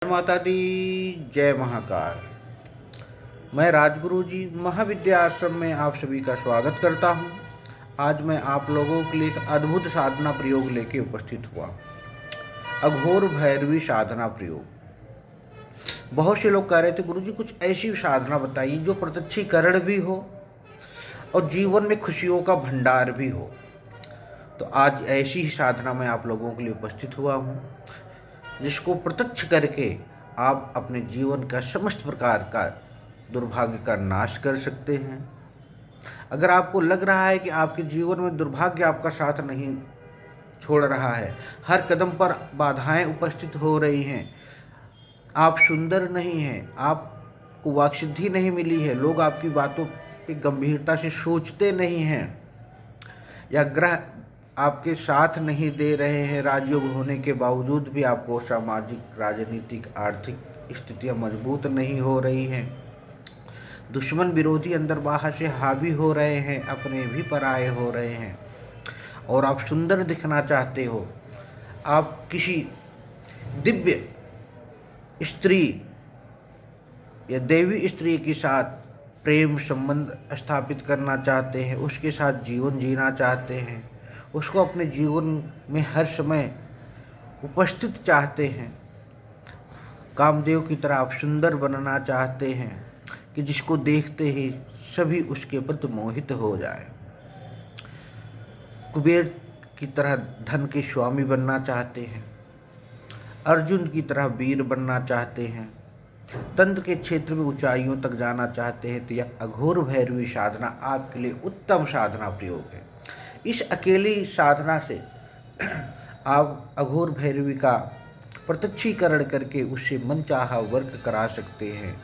जय माता दी, जय महाकाल। मैं राजगुरु जी महाविद्या आश्रम में आप सभी का स्वागत करता हूं। आज मैं आप लोगों के लिए एक अद्भुत साधना प्रयोग लेके उपस्थित हुआ। अघोर भैरवी साधना प्रयोग। बहुत से लोग कह रहे थे गुरु जी कुछ ऐसी साधना बताइए जो प्रत्यक्षीकरण भी हो और जीवन में खुशियों का भंडार भी हो। तो आज ऐसी ही साधना मैं आप लोगों के लिए उपस्थित हुआ हूँ, जिसको प्रत्यक्ष करके आप अपने जीवन का समस्त प्रकार का दुर्भाग्य का नाश कर सकते हैं। अगर आपको लग रहा है कि आपके जीवन में दुर्भाग्य आपका साथ नहीं छोड़ रहा है, हर कदम पर बाधाएं उपस्थित हो रही हैं, आप सुंदर नहीं हैं, आपको वाक्सिद्धि नहीं मिली है, लोग आपकी बातों पे गंभीरता से सोचते नहीं हैं, या ग्रह आपके साथ नहीं दे रहे हैं, राजयोग होने के बावजूद भी आपको सामाजिक, राजनीतिक, आर्थिक स्थितियां मजबूत नहीं हो रही हैं, दुश्मन विरोधी अंदर बाहर से हावी हो रहे हैं, अपने भी पराये हो रहे हैं, और आप सुंदर दिखना चाहते हो, आप किसी दिव्य स्त्री या देवी स्त्री के साथ प्रेम संबंध स्थापित करना चाहते हैं, उसके साथ जीवन जीना चाहते हैं, उसको अपने जीवन में हर समय उपस्थित चाहते हैं, कामदेव की तरह आप सुंदर बनना चाहते हैं कि जिसको देखते ही सभी उसके प्रति मोहित हो जाए, कुबेर की तरह धन के स्वामी बनना चाहते हैं, अर्जुन की तरह वीर बनना चाहते हैं, तंत्र के क्षेत्र में ऊंचाइयों तक जाना चाहते हैं, तो यह अघोर भैरवी साधना आपके लिए उत्तम साधना प्रयोग है। इस अकेली साधना से आप अघोर भैरवी का प्रत्यक्षीकरण करके उससे मनचाहा वर्ग करा सकते हैं,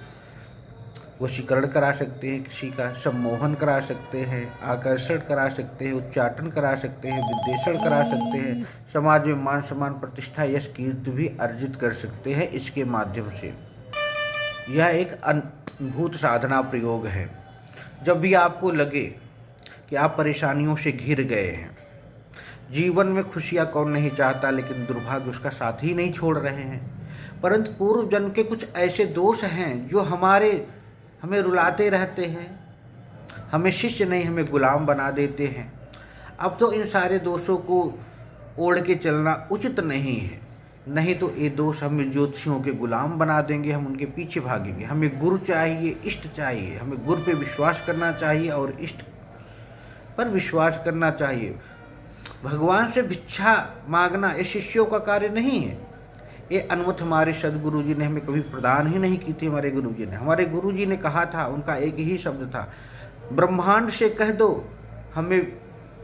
वशीकरण करा सकते हैं, किसी का सम्मोहन करा सकते हैं, आकर्षण करा सकते हैं, उच्चाटन करा सकते हैं, विद्वेषण करा सकते हैं, समाज में मान सम्मान, प्रतिष्ठा, यश, कीर्ति भी अर्जित कर सकते हैं। इसके माध्यम से यह एक अद्भुत साधना प्रयोग है। जब भी आपको लगे कि आप परेशानियों से घिर गए हैं, जीवन में खुशियाँ कौन नहीं चाहता, लेकिन दुर्भाग्य उसका साथ ही नहीं छोड़ रहे हैं, परंतु पूर्व जन्म के कुछ ऐसे दोष हैं जो हमें रुलाते रहते हैं, हमें शिष्य नहीं हमें गुलाम बना देते हैं। अब तो इन सारे दोषों को ओढ़ के चलना उचित नहीं है, नहीं तो ये दोष हमें ज्योतिषियों के गुलाम बना देंगे, हम उनके पीछे भागेंगे। हमें गुरु चाहिए, इष्ट चाहिए, हमें गुरु पे विश्वास करना चाहिए और इष्ट पर विश्वास करना चाहिए। भगवान से भिक्षा मांगना ये शिष्यों का कार्य नहीं है, ये अनुमति हमारे सदगुरु जी ने हमें कभी प्रदान ही नहीं की थी। हमारे गुरु जी ने कहा था, उनका एक ही शब्द था, ब्रह्मांड से कह दो हमें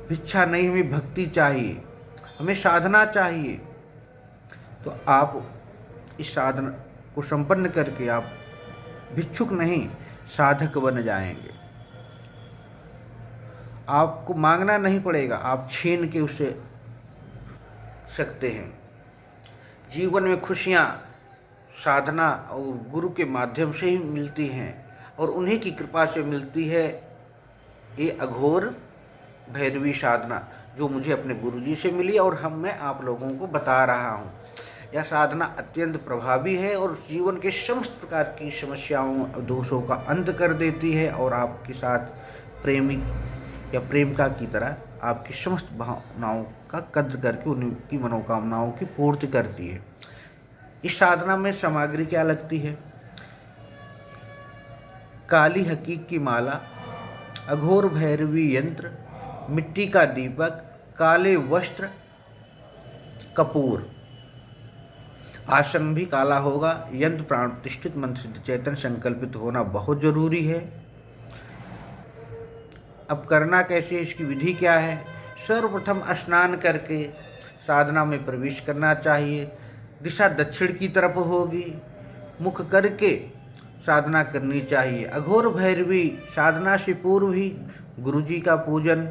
भिक्षा नहीं, हमें भक्ति चाहिए, हमें साधना चाहिए। तो आप इस साधना को संपन्न करके आप भिक्षुक नहीं साधक बन जाएंगे। आपको मांगना नहीं पड़ेगा, आप छीन के उसे सकते हैं। जीवन में खुशियाँ साधना और गुरु के माध्यम से ही मिलती हैं, और उन्हीं की कृपा से मिलती है ये अघोर भैरवी साधना, जो मुझे अपने गुरुजी से मिली और मैं आप लोगों को बता रहा हूँ। यह साधना अत्यंत प्रभावी है और जीवन के समस्त प्रकार की समस्याओं, दोषों का अंत कर देती है, और आपके साथ प्रेमी या प्रेमिका की तरह आपकी समस्त भावनाओं का कद्र करके उनकी मनोकामनाओं की पूर्ति करती है। इस साधना में सामग्री क्या लगती है? काली हकीक की माला, अघोर भैरवी यंत्र, मिट्टी का दीपक, काले वस्त्र, कपूर। आसन भी काला होगा। यंत्र प्राण प्रतिष्ठित, मंत्र सिद्ध, चैतन्य संकल्पित होना बहुत जरूरी है। अब करना कैसे, इसकी विधि क्या है? सर्वप्रथम स्नान करके साधना में प्रवेश करना चाहिए। दिशा दक्षिण की तरफ होगी, मुख करके साधना करनी चाहिए। अघोर भैरवी साधना से पूर्व ही गुरु जी का पूजन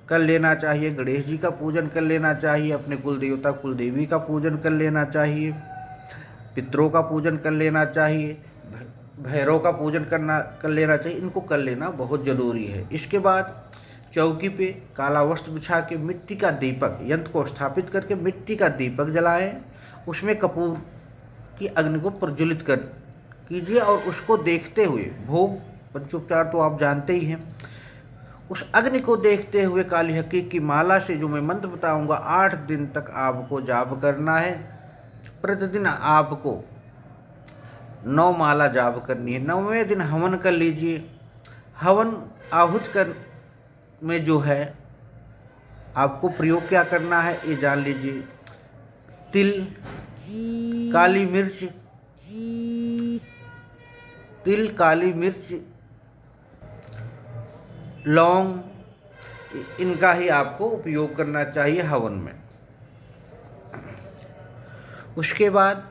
कर लेना चाहिए, गणेश जी का पूजन कर लेना चाहिए, अपने कुल देवता कुल देवी का पूजन कर लेना चाहिए, पितरों का पूजन कर लेना चाहिए, भैरव का पूजन कर लेना चाहिए। इनको कर लेना बहुत ज़रूरी है। इसके बाद चौकी पे काला वस्त्र बिछा के मिट्टी का दीपक, यंत्र को स्थापित करके मिट्टी का दीपक जलाएं, उसमें कपूर की अग्नि को प्रज्वलित कर कीजिए और उसको देखते हुए, भोग पंचोपचार तो आप जानते ही हैं, उस अग्नि को देखते हुए काली हकीक की माला से जो मैं मंत्र बताऊंगा 8 दिन तक आपको जाप करना है। प्रतिदिन आपको 9 माला जाप करनी है। 9वें दिन हवन कर लीजिए। हवन आहुत कर में जो है आपको प्रयोग क्या करना है ये जान लीजिए। तिल, काली मिर्च, तिल, काली मिर्च, लौंग, इनका ही आपको उपयोग करना चाहिए हवन में। उसके बाद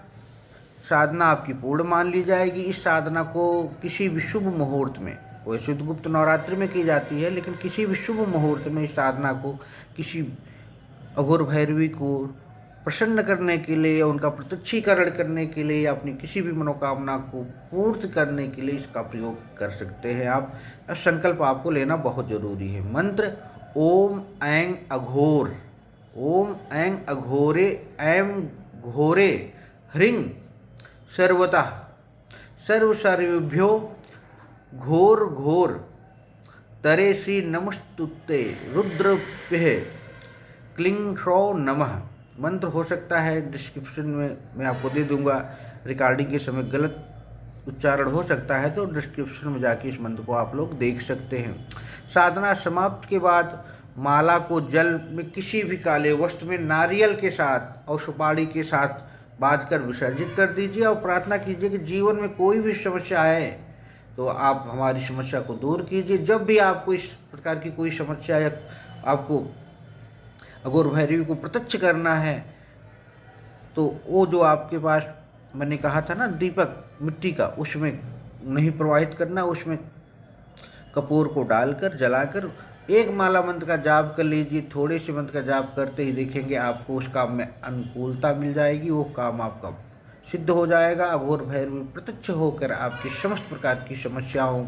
साधना आपकी पूर्ण मान ली जाएगी। इस साधना को किसी भी शुभ मुहूर्त में, वैसे तो गुप्त नवरात्रि में की जाती है, लेकिन किसी भी शुभ मुहूर्त में इस साधना को किसी अघोर भैरवी को प्रसन्न करने के लिए, उनका प्रत्यक्षीकरण करने के लिए, या अपनी किसी भी मनोकामना को पूर्ण करने के लिए इसका प्रयोग कर सकते हैं आप। संकल्प आपको लेना बहुत जरूरी है। मंत्र ओम ऐं अघोर, ओम ऐं अघोरे ऐं घोरे ह्रीं सर्वतः सर्व सर्वेभ्यो घोर घोर तरेसी नमस्तुते रुद्रभ्ये क्लीं श्रौ नमः। मंत्र हो सकता है डिस्क्रिप्शन में मैं आपको दे दूंगा, रिकॉर्डिंग के समय गलत उच्चारण हो सकता है तो डिस्क्रिप्शन में जाके इस मंत्र को आप लोग देख सकते हैं। साधना समाप्त के बाद माला को जल में किसी भी काले वस्त्र में नारियल के साथ और सुपारी के साथ बांधकर विसर्जित कर दीजिए और प्रार्थना कीजिए कि जीवन में कोई भी समस्या आए तो आप हमारी समस्या को दूर कीजिए। जब भी आपको इस प्रकार की कोई समस्या या आपको अघोर भैरवी को प्रत्यक्ष करना है तो वो जो आपके पास मैंने कहा था ना दीपक मिट्टी का, उसमें नहीं प्रवाहित करना, उसमें कपूर को डालकर जलाकर एक माला मंत्र का जाप कर लीजिए। थोड़े से मंत्र का जाप करते ही देखेंगे आपको उस काम में अनुकूलता मिल जाएगी, वो काम आपका सिद्ध हो जाएगा। अघोर भैरवी प्रत्यक्ष होकर आपकी समस्त प्रकार की समस्याओं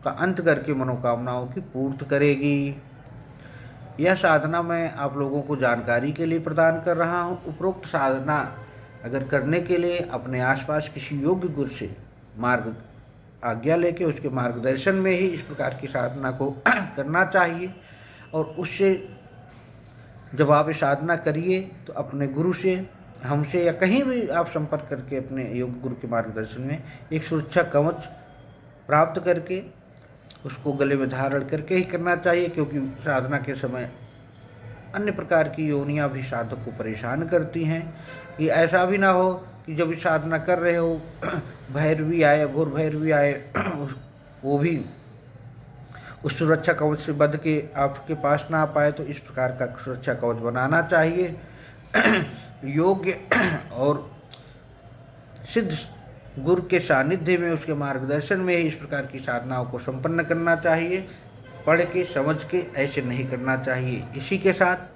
का अंत करके मनोकामनाओं की पूर्ति करेगी। यह साधना मैं आप लोगों को जानकारी के लिए प्रदान कर रहा हूँ। उपरोक्त साधना अगर करने के लिए अपने आसपास किसी योग्य गुरु से मार्ग आज्ञा लेके उसके मार्गदर्शन में ही इस प्रकार की साधना को करना चाहिए। और उससे जब आप ये साधना करिए तो अपने गुरु से, हमसे या कहीं भी आप संपर्क करके अपने योग्य गुरु के मार्गदर्शन में एक सुरक्षा कवच प्राप्त करके उसको गले में धारण करके ही करना चाहिए, क्योंकि साधना के समय अन्य प्रकार की योनियां भी साधक को परेशान करती हैं। कि ऐसा भी ना हो कि जब साधना कर रहे हो भैरवी आए, अघोर भैरवी आए, वो भी उस सुरक्षा कवच से बंध के आपके पास ना आ पाए, तो इस प्रकार का सुरक्षा कवच बनाना चाहिए। योग्य और सिद्ध गुरु के सानिध्य में, उसके मार्गदर्शन में ही इस प्रकार की साधनाओं को संपन्न करना चाहिए। पढ़ के समझ के ऐसे नहीं करना चाहिए। इसी के साथ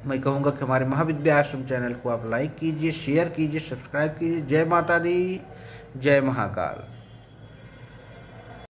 मैं कहूँगा कि हमारे महाविद्या आश्रम चैनल को आप लाइक कीजिए, शेयर कीजिए, सब्सक्राइब कीजिए। जय माता दी, जय महाकाल।